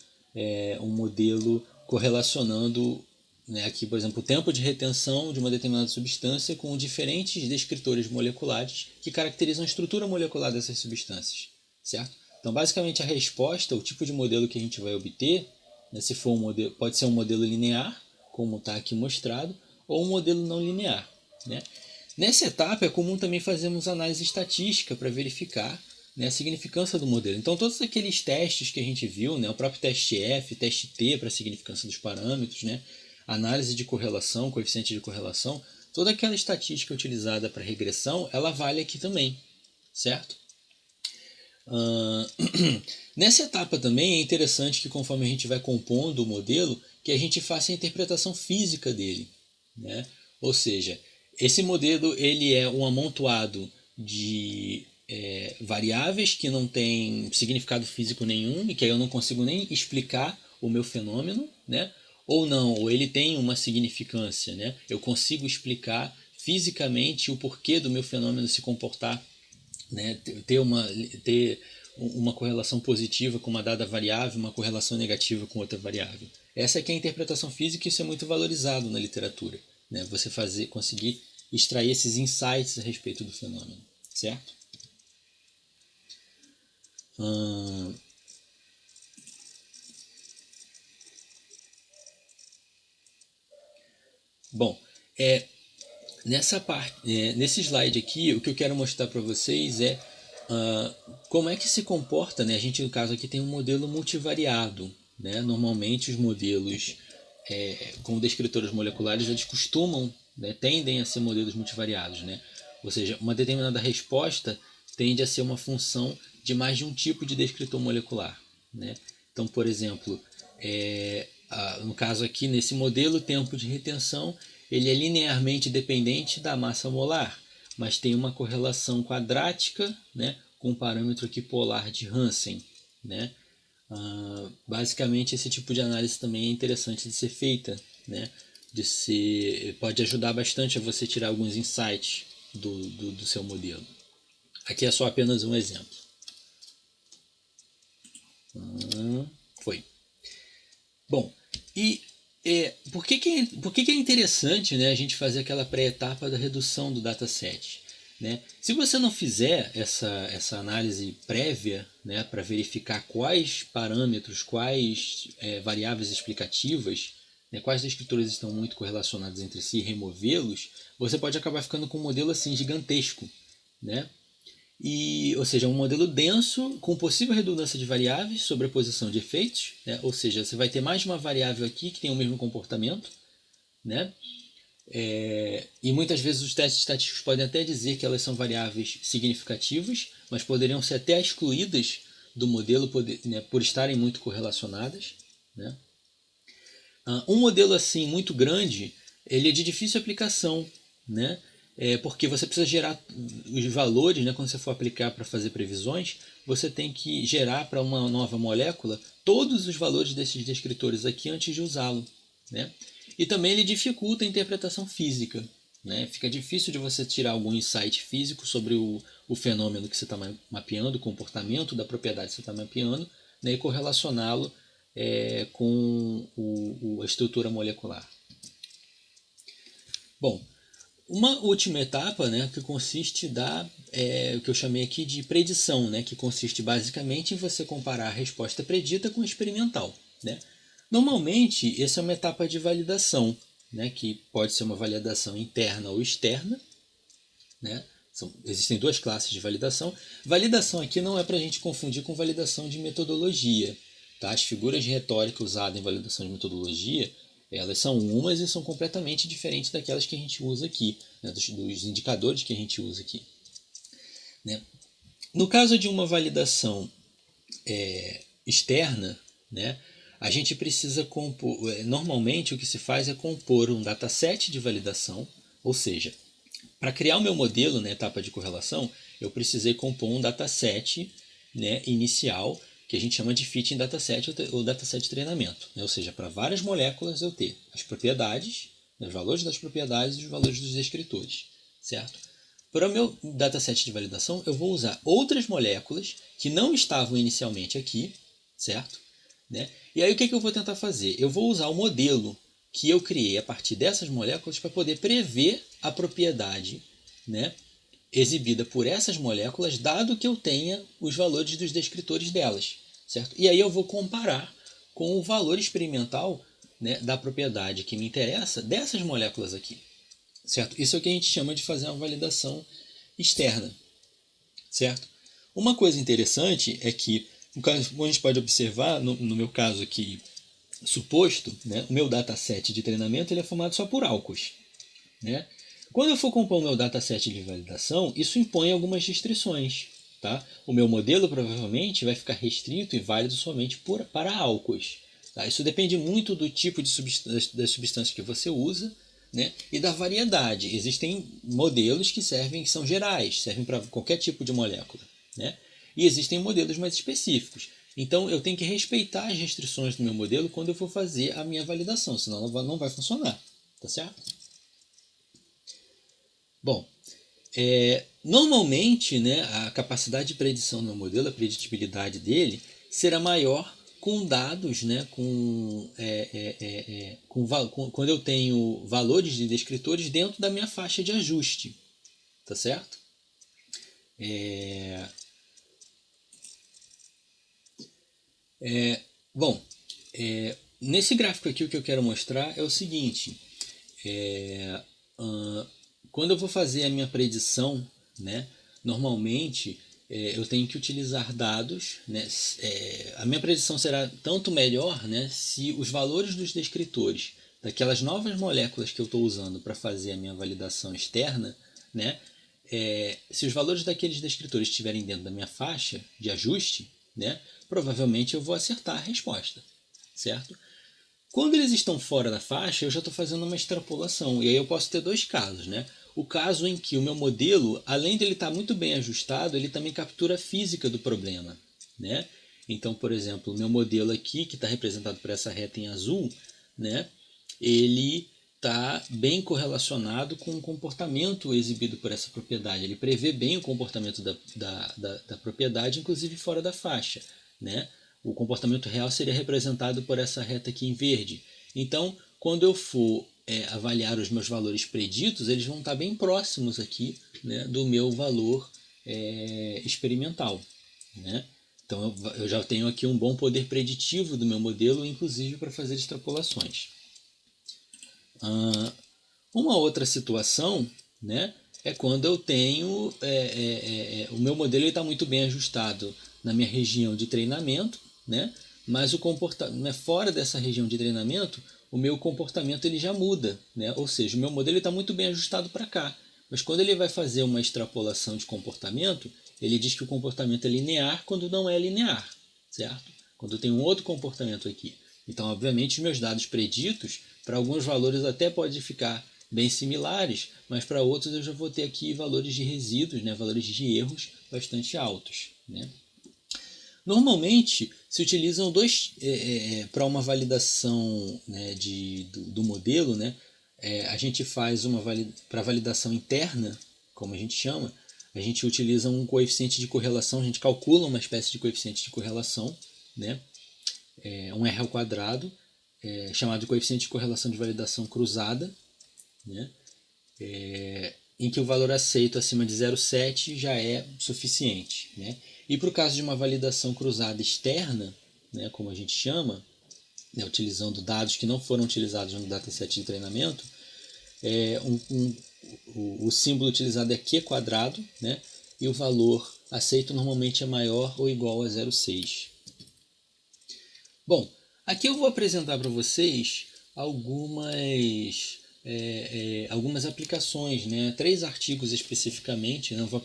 um modelo correlacionando, né, aqui, por exemplo, o tempo de retenção de uma determinada substância com diferentes descritores moleculares que caracterizam a estrutura molecular dessas substâncias, certo? Então, basicamente, a resposta, o tipo de modelo que a gente vai obter, né, se for um modelo, pode ser um modelo linear, como está aqui mostrado, ou um modelo não linear, né? Nessa etapa é comum também fazermos análise estatística para verificar, né, a significância do modelo. Então, todos aqueles testes que a gente viu, né, o próprio teste F, teste T para a significância dos parâmetros, né, análise de correlação, coeficiente de correlação, toda aquela estatística utilizada para regressão, ela vale aqui também, certo? Nessa etapa também é interessante que conforme a gente vai compondo o modelo, que a gente faça a interpretação física dele, né? Ou seja, esse modelo ele é um amontoado de variáveis que não tem significado físico nenhum e que aí eu não consigo nem explicar o meu fenômeno, né? Ou não, ou ele tem uma significância, né? Eu consigo explicar fisicamente o porquê do meu fenômeno se comportar, né? Ter uma correlação positiva com uma dada variável, uma correlação negativa com outra variável. Essa aqui é a interpretação física e isso é muito valorizado na literatura, né? Você conseguir extrair esses insights a respeito do fenômeno, certo? Bom, nessa parte, nesse slide aqui, o que eu quero mostrar para vocês é como é que se comporta, né? A gente, no caso aqui, tem um modelo multivariado, né? Normalmente os modelos com descritores moleculares, eles costumam, né, tendem a ser modelos multivariados, né? Ou seja, uma determinada resposta tende a ser uma função de mais de um tipo de descritor molecular, né? Então, por exemplo, no caso aqui, nesse modelo, o tempo de retenção ele é linearmente dependente da massa molar, mas tem uma correlação quadrática, né, com o parâmetro aqui polar de Hansen, né? Basicamente, esse tipo de análise também é interessante de ser feita, né? Pode ajudar bastante a você tirar alguns insights do seu modelo. Aqui é só apenas um exemplo. Foi. Bom, e por que é interessante, né, a gente fazer aquela pré-etapa da redução do dataset? Né? Se você não fizer essa análise prévia, né, para verificar quais parâmetros, quais variáveis explicativas, né, quais descritores estão muito correlacionados entre si e removê-los, você pode acabar ficando com um modelo assim gigantesco. Né? Ou seja, um modelo denso com possível redundância de variáveis, sobreposição de efeitos, né? Ou seja, você vai ter mais de uma variável aqui que tem o mesmo comportamento, né? E muitas vezes os testes estatísticos podem até dizer que elas são variáveis significativas, mas poderiam ser até excluídas do modelo né, por estarem muito correlacionadas. Né? Um modelo assim muito grande ele é de difícil aplicação, né? Porque você precisa gerar os valores, né? Quando você for aplicar para fazer previsões, você tem que gerar para uma nova molécula todos os valores desses descritores aqui antes de usá-lo, né? E também ele dificulta a interpretação física, né? Fica difícil de você tirar algum insight físico sobre o fenômeno que você está mapeando, o comportamento da propriedade que você está mapeando, né? E correlacioná-lo com a estrutura molecular. Bom, uma última etapa, né, que consiste o que eu chamei aqui de predição, né, que consiste basicamente em você comparar a resposta predita com a experimental, né? Normalmente, essa é uma etapa de validação, né, que pode ser uma validação interna ou externa, né? Existem duas classes de validação. Validação aqui não é para a gente confundir com validação de metodologia. Tá? As figuras de retórica usadas em validação de metodologia, elas são umas e são completamente diferentes daquelas que a gente usa aqui, né? dos indicadores que a gente usa aqui. Né? No caso de uma validação externa, né, a gente precisa compor. Normalmente o que se faz é compor um dataset de validação, ou seja, para criar o meu modelo na etapa de correlação, eu precisei compor um dataset, né, inicial, que a gente chama de fitting dataset ou dataset de treinamento. Né? Ou seja, para várias moléculas eu ter as propriedades, os valores das propriedades e os valores dos descritores. Certo? Para o meu dataset de validação, eu vou usar outras moléculas que não estavam inicialmente aqui, certo? Né? E aí o que eu vou tentar fazer? Eu vou usar o modelo que eu criei a partir dessas moléculas para poder prever a propriedade, né, exibida por essas moléculas, dado que eu tenha os valores dos descritores delas. Certo? E aí eu vou comparar com o valor experimental, né, da propriedade que me interessa dessas moléculas aqui. Certo? Isso é o que a gente chama de fazer uma validação externa. Certo? Uma coisa interessante é que, como a gente pode observar, no meu caso aqui suposto, né, o meu dataset de treinamento ele é formado só por álcools. Né? Quando eu for compor o meu dataset de validação, isso impõe algumas restrições. Tá? O meu modelo provavelmente vai ficar restrito e válido somente para álcools. Tá? Isso depende muito do tipo de das substâncias que você usa, né? E da variedade. Existem modelos que são gerais, servem para qualquer tipo de molécula. Né? E existem modelos mais específicos. Então eu tenho que respeitar as restrições do meu modelo quando eu for fazer a minha validação, senão não vai funcionar. Tá certo? Bom, normalmente, né, a capacidade de predição do meu modelo, a preditibilidade dele, será maior com dados, né, quando eu tenho valores de descritores dentro da minha faixa de ajuste. Tá certo? Bom, nesse gráfico aqui o que eu quero mostrar é o seguinte. Quando eu vou fazer a minha predição, né, normalmente eu tenho que utilizar dados. Né, a minha predição será tanto melhor, né, se os valores dos descritores daquelas novas moléculas que eu estou usando para fazer a minha validação externa, né, se os valores daqueles descritores estiverem dentro da minha faixa de ajuste, né, provavelmente eu vou acertar a resposta. Certo? Quando eles estão fora da faixa, eu já estou fazendo uma extrapolação. E aí eu posso ter dois casos. Né? O caso em que o meu modelo, além de ele estar muito bem ajustado, ele também captura a física do problema. Né? Então, por exemplo, o meu modelo aqui, que está representado por essa reta em azul, né, ele está bem correlacionado com o comportamento exibido por essa propriedade. Ele prevê bem o comportamento da propriedade, inclusive fora da faixa. Né? O comportamento real seria representado por essa reta aqui em verde. Então, quando eu for avaliar os meus valores preditos, eles vão estar bem próximos aqui, né, do meu valor experimental. Né? Então, eu já tenho aqui um bom poder preditivo do meu modelo, inclusive para fazer extrapolações. Uma outra situação, né, é quando eu tenho o meu modelo está muito bem ajustado na minha região de treinamento, né, mas o comportamento fora dessa região de treinamento, o meu comportamento ele já muda, né, ou seja, o meu modelo está muito bem ajustado para cá, mas quando ele vai fazer uma extrapolação de comportamento, ele diz que o comportamento é linear quando não é linear, certo? Quando eu tenho um outro comportamento aqui. Então, obviamente, os meus dados preditos Para alguns valores até pode ficar bem similares, mas para outros eu já vou ter aqui valores de resíduos, né, valores de erros bastante altos, né. Normalmente se utilizam dois para uma validação, né, do modelo, né, a gente faz uma para validação interna, como a gente chama, a gente utiliza um coeficiente de correlação, a gente calcula uma espécie de coeficiente de correlação, né, um R ao quadrado, chamado de coeficiente de correlação de validação cruzada, né, em que o valor aceito acima de 0,7 já é suficiente, né? E para o caso de uma validação cruzada externa, né, como a gente chama, né, utilizando dados que não foram utilizados no dataset de treinamento, o símbolo utilizado é Q quadrado, né, e o valor aceito normalmente é maior ou igual a 0,6. Bom, aqui eu vou apresentar para vocês algumas aplicações, né? 3 artigos especificamente, não vou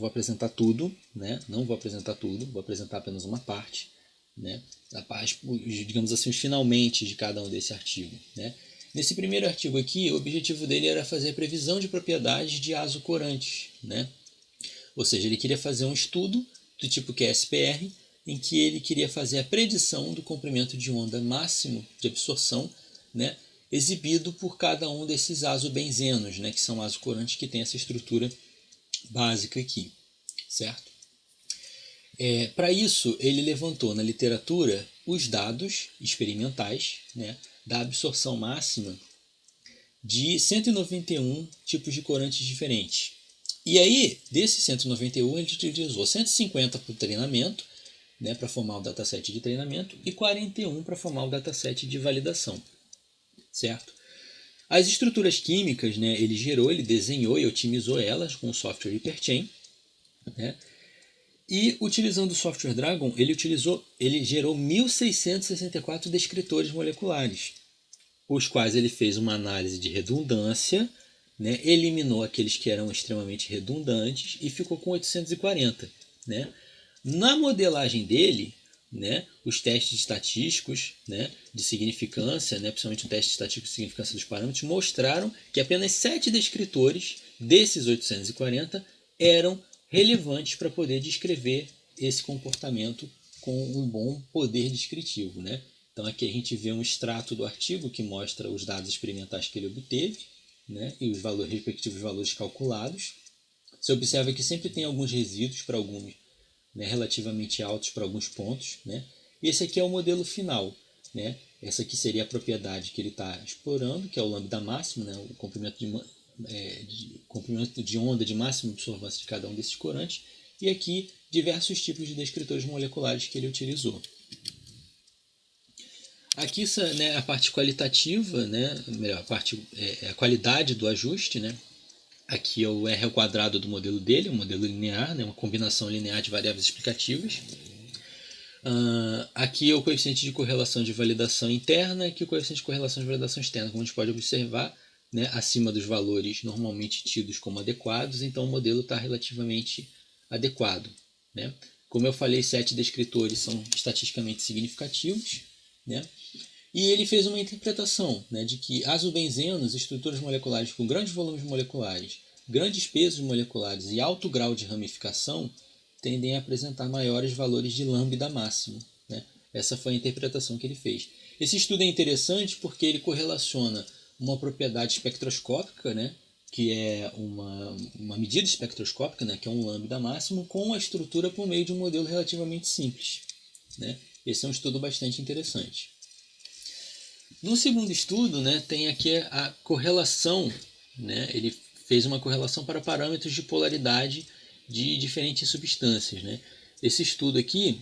apresentar tudo, né? Não vou apresentar tudo, vou apresentar apenas uma parte, né? Digamos assim, os finalmente de cada um desse artigo, né? Nesse primeiro artigo aqui, o objetivo dele era fazer a previsão de propriedades de azocorantes, né? Ou seja, ele queria fazer um estudo do tipo QSPR, em que ele queria fazer a predição do comprimento de onda máximo de absorção, né, exibido por cada um desses azobenzenos, né, que são azocorantes que têm essa estrutura básica aqui, certo? Para isso, ele levantou na literatura os dados experimentais, né, da absorção máxima de 191 tipos de corantes diferentes. E aí, desses 191, ele utilizou 150 para o treinamento, né, para formar o dataset de treinamento, e 41 para formar o dataset de validação, certo? As estruturas químicas, né, ele desenhou e otimizou elas com o software Hyperchain, né? E utilizando o software Dragon, ele gerou 1.664 descritores moleculares, os quais ele fez uma análise de redundância, né, eliminou aqueles que eram extremamente redundantes e ficou com 840, né? Na modelagem dele, né, os testes estatísticos, né, de significância, né, principalmente o teste estatístico de significância dos parâmetros, mostraram que apenas 7 descritores desses 840 eram relevantes para poder descrever esse comportamento com um bom poder descritivo, né? Então aqui a gente vê um extrato do artigo que mostra os dados experimentais que ele obteve, né, e os respectivos valores calculados. Você observa que sempre tem alguns resíduos para alguns, né, relativamente altos para alguns pontos, né? E esse aqui é o modelo final, né? Essa aqui seria a propriedade que ele está explorando, que é o lambda máximo, né, o comprimento de onda de máxima absorvância de cada um desses corantes, e aqui diversos tipos de descritores moleculares que ele utilizou. Aqui, né, a parte qualitativa, né, melhor, a qualidade do ajuste, né? Aqui é o R ao quadrado do modelo dele, um modelo linear, né, uma combinação linear de variáveis explicativas. Aqui é o coeficiente de correlação de validação interna, aqui o coeficiente de correlação de validação externa. Como a gente pode observar, né, acima dos valores normalmente tidos como adequados, então o modelo está relativamente adequado, né? Como eu falei, 7 descritores são estatisticamente significativos, né? E ele fez uma interpretação, né, de que azobenzenos, estruturas moleculares com grandes volumes moleculares, grandes pesos moleculares e alto grau de ramificação tendem a apresentar maiores valores de lambda máximo, né? Essa foi a interpretação que ele fez. Esse estudo é interessante porque ele correlaciona uma propriedade espectroscópica, né, que é uma medida espectroscópica, né, que é um lambda máximo, com a estrutura por meio de um modelo relativamente simples, né? Esse é um estudo bastante interessante. No segundo estudo, né, tem aqui a correlação, né, ele fez uma correlação para parâmetros de polaridade de diferentes substâncias, né? Esse estudo aqui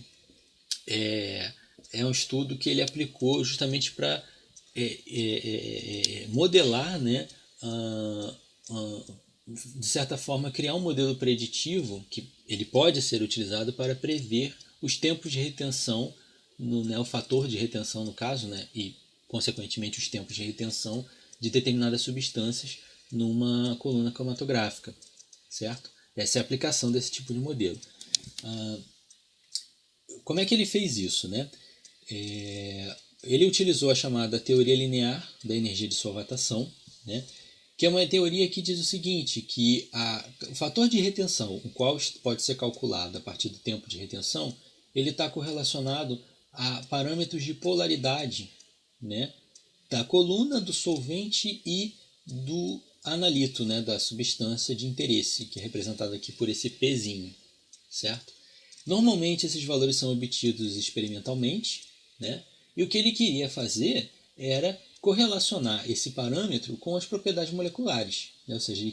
é um estudo que ele aplicou justamente para modelar, né, de certa forma, criar um modelo preditivo que ele pode ser utilizado para prever os tempos de retenção, né, o fator de retenção no caso, né, e consequentemente os tempos de retenção de determinadas substâncias numa coluna cromatográfica, certo? Essa é a aplicação desse tipo de modelo. Como é que ele fez isso, né? ele utilizou a chamada teoria linear da energia de solvatação, né? Que é uma teoria que diz o seguinte, que o fator de retenção, o qual pode ser calculado a partir do tempo de retenção, ele está correlacionado a parâmetros de polaridade, né, da coluna, do solvente e do analito, né, da substância de interesse, que é representada aqui por esse Pzinho, certo? Normalmente esses valores são obtidos experimentalmente, né, e o que ele queria fazer era correlacionar esse parâmetro com as propriedades moleculares, né? Ou seja, ele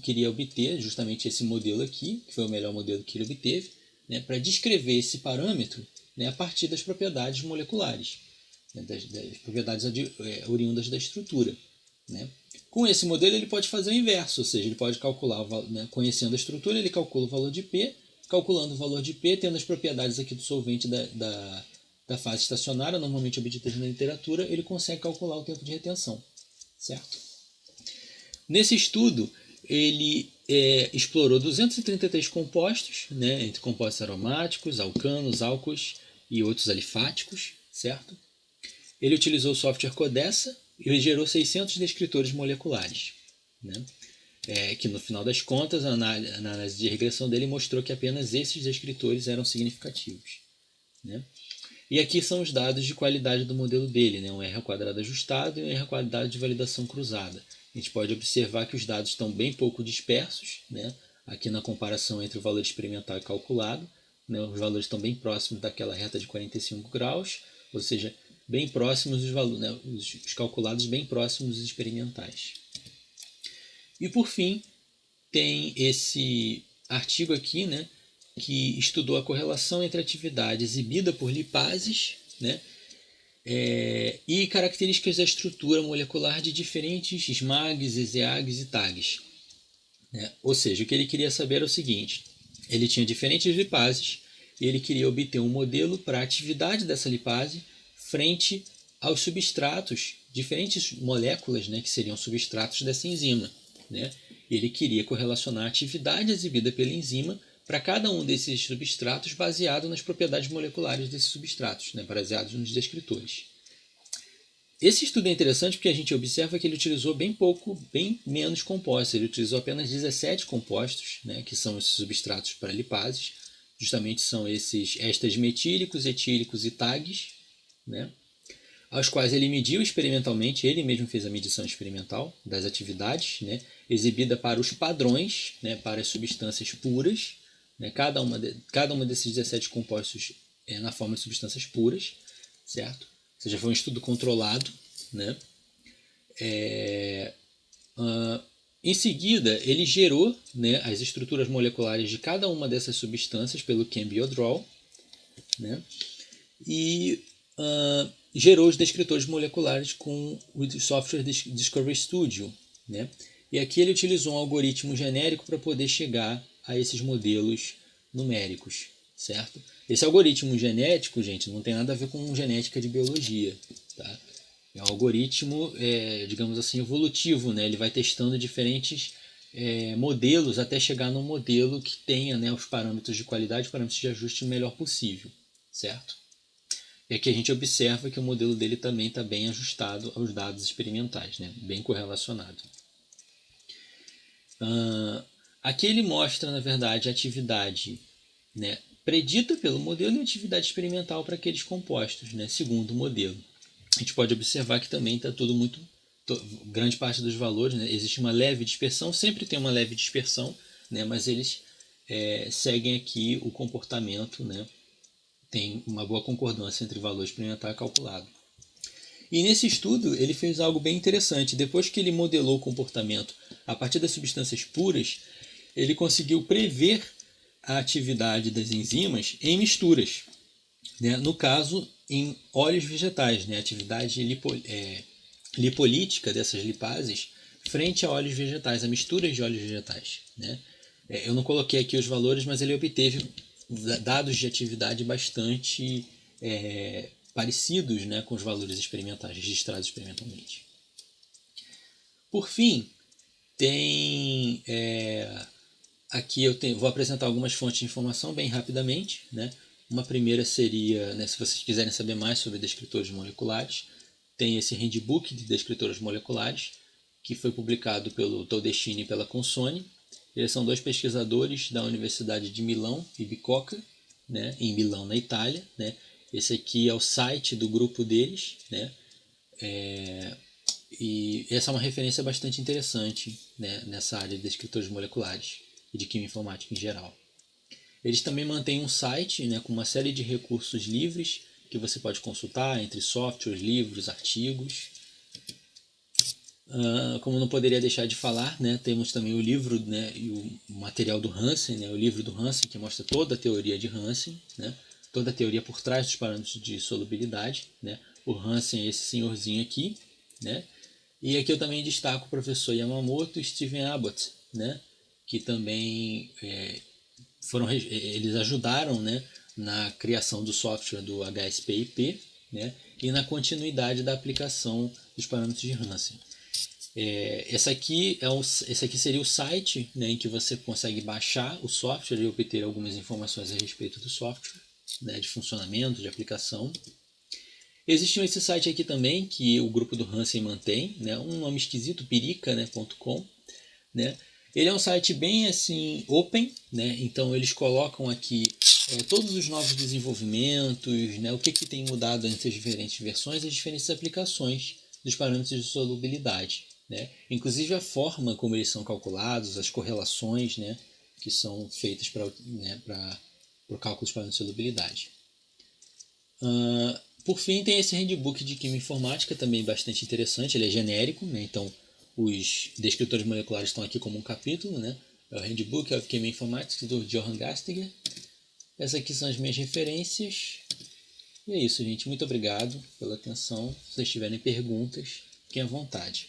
queria obter justamente esse modelo aqui, que foi o melhor modelo que ele obteve, né, para descrever esse parâmetro, né, a partir das propriedades moleculares, né, das propriedades oriundas da estrutura, né. Com esse modelo ele pode fazer o inverso, ou seja, ele pode calcular, né, conhecendo a estrutura, ele calcula o valor de P, calculando o valor de P, tendo as propriedades aqui do solvente da fase estacionária, normalmente obtidas na literatura, ele consegue calcular o tempo de retenção, certo? Nesse estudo, ele explorou 233 compostos, né, entre compostos aromáticos, alcanos, álcools e outros alifáticos, certo? Ele utilizou o software Codessa e ele gerou 600 descritores moleculares, né? Que no final das contas, a análise de regressão dele mostrou que apenas esses descritores eram significativos, né? E aqui são os dados de qualidade do modelo dele, né? Um R² ajustado e um R² de validação cruzada. A gente pode observar que os dados estão bem pouco dispersos, né? Aqui na comparação entre o valor experimental e calculado, né? Os valores estão bem próximos daquela reta de 45 graus, ou seja, bem próximos dos valores, né? Os calculados bem próximos dos experimentais. E por fim, tem esse artigo aqui, né, que estudou a correlação entre a atividade exibida por lipases, né, e características da estrutura molecular de diferentes SMAGs, EZAGs e TAGs. Né? Ou seja, o que ele queria saber era o seguinte, ele tinha diferentes lipases e ele queria obter um modelo para a atividade dessa lipase frente aos substratos, diferentes moléculas, né, que seriam substratos dessa enzima, né? Ele queria correlacionar a atividade exibida pela enzima para cada um desses substratos baseado nas propriedades moleculares desses substratos, né, baseados nos descritores. Esse estudo é interessante porque a gente observa que ele utilizou bem menos compostos. Ele utilizou apenas 17 compostos, né, que são esses substratos para lipases. Justamente são esses ésteres metílicos, etílicos e TAGs, né, aos quais ele mediu experimentalmente, ele mesmo fez a medição experimental das atividades, né, exibida para os padrões, né, para as substâncias puras, né, cada uma desses 17 compostos na forma de substâncias puras, certo? Ou seja, foi um estudo controlado, né? Em seguida, ele gerou, né, as estruturas moleculares de cada uma dessas substâncias pelo ChemBioDraw, né? E gerou os descritores moleculares com o software Discovery Studio, né? E aqui ele utilizou um algoritmo genérico para poder chegar a esses modelos numéricos, certo? Esse algoritmo genético, gente, não tem nada a ver com genética de biologia, tá? É um algoritmo, digamos assim, evolutivo, né? Ele vai testando diferentes modelos até chegar num modelo que tenha, né, os parâmetros de qualidade, os parâmetros de ajuste o melhor possível, certo? E aqui a gente observa que o modelo dele também está bem ajustado aos dados experimentais, né? Bem correlacionado. Aqui ele mostra, na verdade, a atividade, né, predita pelo modelo e a atividade experimental para aqueles compostos, né, segundo o modelo. A gente pode observar que também está tudo muito... grande parte dos valores, né, existe uma leve dispersão, sempre tem uma leve dispersão, né, mas eles seguem aqui o comportamento, né, tem uma boa concordância entre o valor experimental e calculado. E nesse estudo ele fez algo bem interessante. Depois que ele modelou o comportamento a partir das substâncias puras, ele conseguiu prever a atividade das enzimas em misturas, né? No caso, em óleos vegetais, né? A atividade lipolítica dessas lipases frente a óleos vegetais, a misturas de óleos vegetais, né? Eu não coloquei aqui os valores, mas ele obteve dados de atividade bastante parecidos, né, com os valores experimentais, registrados experimentalmente. Por fim, aqui vou apresentar algumas fontes de informação bem rapidamente, né? Uma primeira seria, né, se vocês quiserem saber mais sobre descritores moleculares, tem esse Handbook de Descritores Moleculares, que foi publicado pelo Todeschini e pela Consone. Eles são 2 pesquisadores da Universidade de Milão e Bicocca, né, em Milão, na Itália. Né. Esse aqui é o site do grupo deles, né, e essa é uma referência bastante interessante, né, nessa área de descritores moleculares e de química informática em geral. Eles também mantêm um site, né, com uma série de recursos livres que você pode consultar entre softwares, livros, artigos. Como não poderia deixar de falar, né, temos também o livro, né, e o material do Hansen, né, o livro do Hansen, que mostra toda a teoria de Hansen, né, toda a teoria por trás dos parâmetros de solubilidade. Né. O Hansen é esse senhorzinho aqui, né, e aqui eu também destaco o professor Yamamoto e Steven Abbott, né, que também eles ajudaram, né, na criação do software do HSPIP, né, e na continuidade da aplicação dos parâmetros de Hansen. Esse aqui seria o site, né, em que você consegue baixar o software e obter algumas informações a respeito do software, né, de funcionamento, de aplicação. Existe esse site aqui também, que o grupo do Hansen mantém, né, um nome esquisito, pirica.com, né. Ele é um site bem assim open, né, então eles colocam aqui todos os novos desenvolvimentos, né, o que tem mudado entre as diferentes versões e as diferentes aplicações dos parâmetros de solubilidade. Né, inclusive a forma como eles são calculados, as correlações, né, que são feitas para o cálculo dos parâmetros de solubilidade. Por fim, tem esse handbook de química informática, também bastante interessante, ele é genérico, né, então os descritores moleculares estão aqui como um capítulo, né, é o Handbook of Chemical Informatics do Johann Gastiger. Essas aqui são as minhas referências. E é isso, gente. Muito obrigado pela atenção. Se vocês tiverem perguntas, fiquem à vontade.